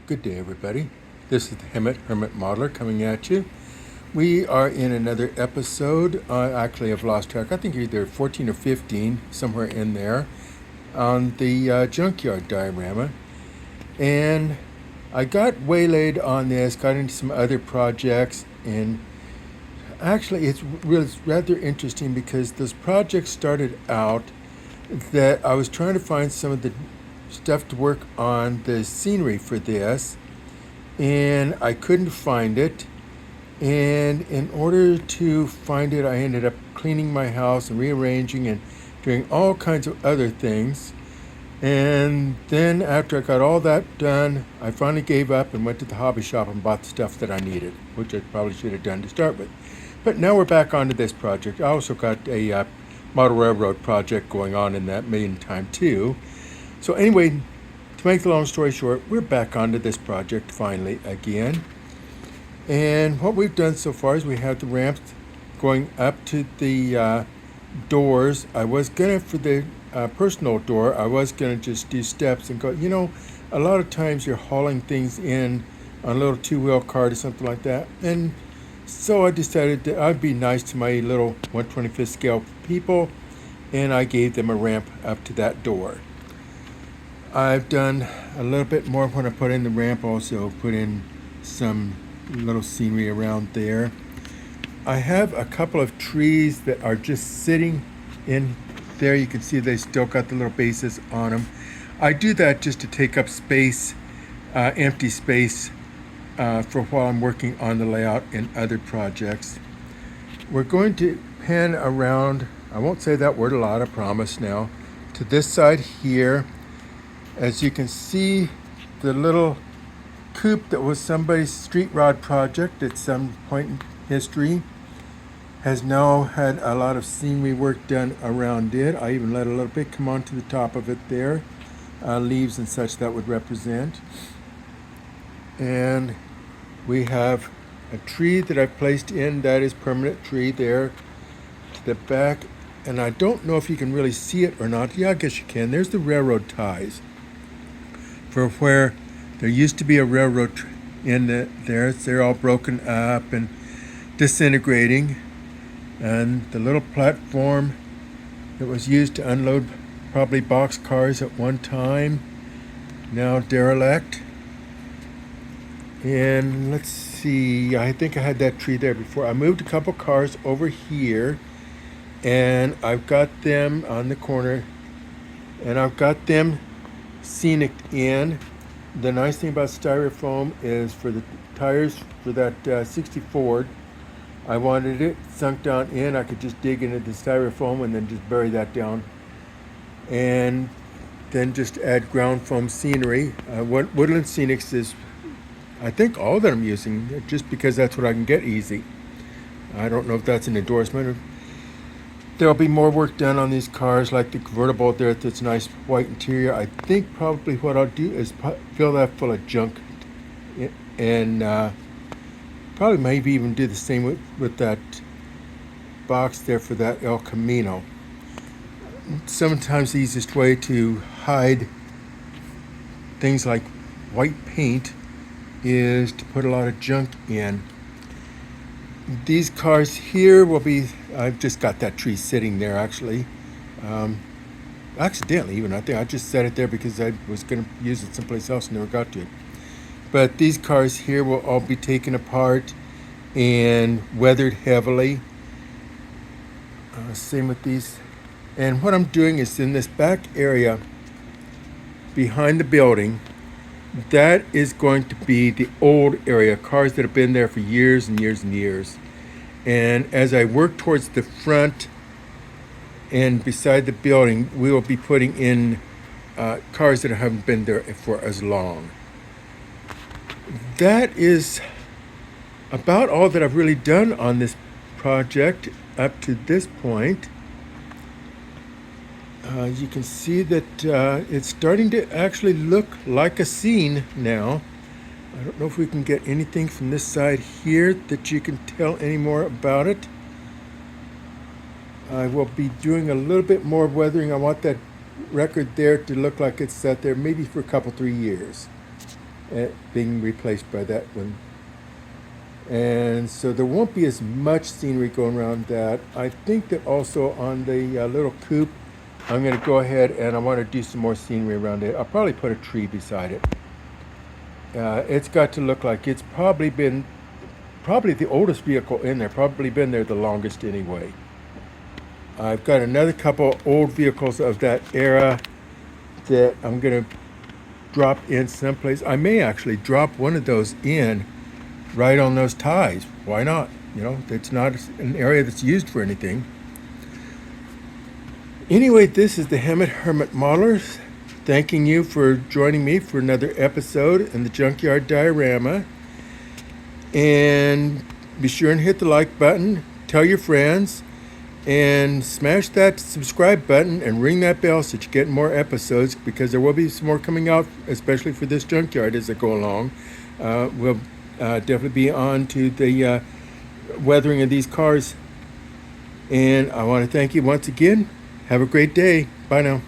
Good day, everybody. This is the Hermit Modeler coming at you. We are in another episode. Actually, I've lost track. I think either 14 or 15, somewhere in there, on the Junkyard diorama. And I got waylaid on this, got into some other projects, and actually it's rather interesting because those projects started out that I was trying to find some of the stuff to work on the scenery for this, and I couldn't find it. And in order to find it, I ended up cleaning my house and rearranging and doing all kinds of other things. And then after I got all that done, I finally gave up and went to the hobby shop and bought the stuff that I needed, which I probably should have done to start with. But now we're back onto this project. I also got a model railroad project going on in that meantime too. So anyway, to make the long story short, we're back onto this project finally again. And what we've done so far is we have the ramps going up to the doors. I was gonna, for the personal door, I was gonna just do steps and go, a lot of times you're hauling things in on a little two-wheel cart or something like that. And so I decided that I'd be nice to my little 1/25th scale people, and I gave them a ramp up to that door. I've done a little bit more when I put in the ramp, also put in some little scenery around there. I have a couple of trees that are just sitting in there. You can see they still got the little bases on them. I do that just to take up space, empty space, for while I'm working on the layout in other projects. We're going to pan around, I won't say that word a lot, I promise now, to this side here. As you can see, the little coop that was somebody's street rod project at some point in history has now had a lot of scenery work done around it. I even let a little bit come onto the top of it there, leaves and such that would represent. And we have a tree that I've placed in, that is permanent tree there to the back. And I don't know if you can really see it or not. Yeah, I guess you can. There's the railroad ties for where there used to be a railroad in there. They're all broken up and disintegrating. And the little platform that was used to unload probably box cars at one time, now derelict. And let's see, I think I had that tree there before. I moved a couple cars over here, and I've got them on the corner, and I've got them scenic in. The nice thing about styrofoam is for the tires for that 60 Ford, I wanted it sunk down in. I could just dig into the styrofoam and then just bury that down, and then just add ground foam scenery. Woodland Scenics is, I think, all that I'm using, just because that's what I can get easy. I don't know if that's an endorsement. There'll be more work done on these cars, like the convertible there that's nice white interior. I think probably what I'll do is fill that full of junk, and probably maybe even do the same with that box there for that El Camino. Sometimes the easiest way to hide things like white paint is to put a lot of junk in. These cars here will be, I've just got that tree sitting there actually, accidentally even. I think I just set it there because I was going to use it someplace else and never got to it. But these cars here will all be taken apart and weathered heavily. Same with these. And what I'm doing is in this back area behind the building, that is going to be the old area, cars that have been there for years and years and years. And as I work towards the front and beside the building, we will be putting in cars that haven't been there for as long. That is about all that I've really done on this project up to this point. You can see that it's starting to actually look like a scene now. I don't know if we can get anything from this side here that you can tell any more about it. I will be doing a little bit more weathering. I want that record there to look like it's sat there maybe for a couple, 3 years. being replaced by that one. And so there won't be as much scenery going around that. I think that also on the little coupe, I'm going to go ahead and I want to do some more scenery around it. I'll probably put a tree beside it. It's got to look like it's probably the oldest vehicle in there, probably been there the longest anyway. I've got another couple old vehicles of that era that I'm going to drop in someplace. I may actually drop one of those in right on those ties. Why not? It's not an area that's used for anything. Anyway, this is the Hermit Modelers, thanking you for joining me for another episode in the Junkyard Diorama. And be sure and hit the like button, tell your friends, and smash that subscribe button and ring that bell so that you get more episodes, because there will be some more coming out, especially for this junkyard as I go along. We'll definitely be on to the weathering of these cars. And I want to thank you once again. Have a great day. Bye now.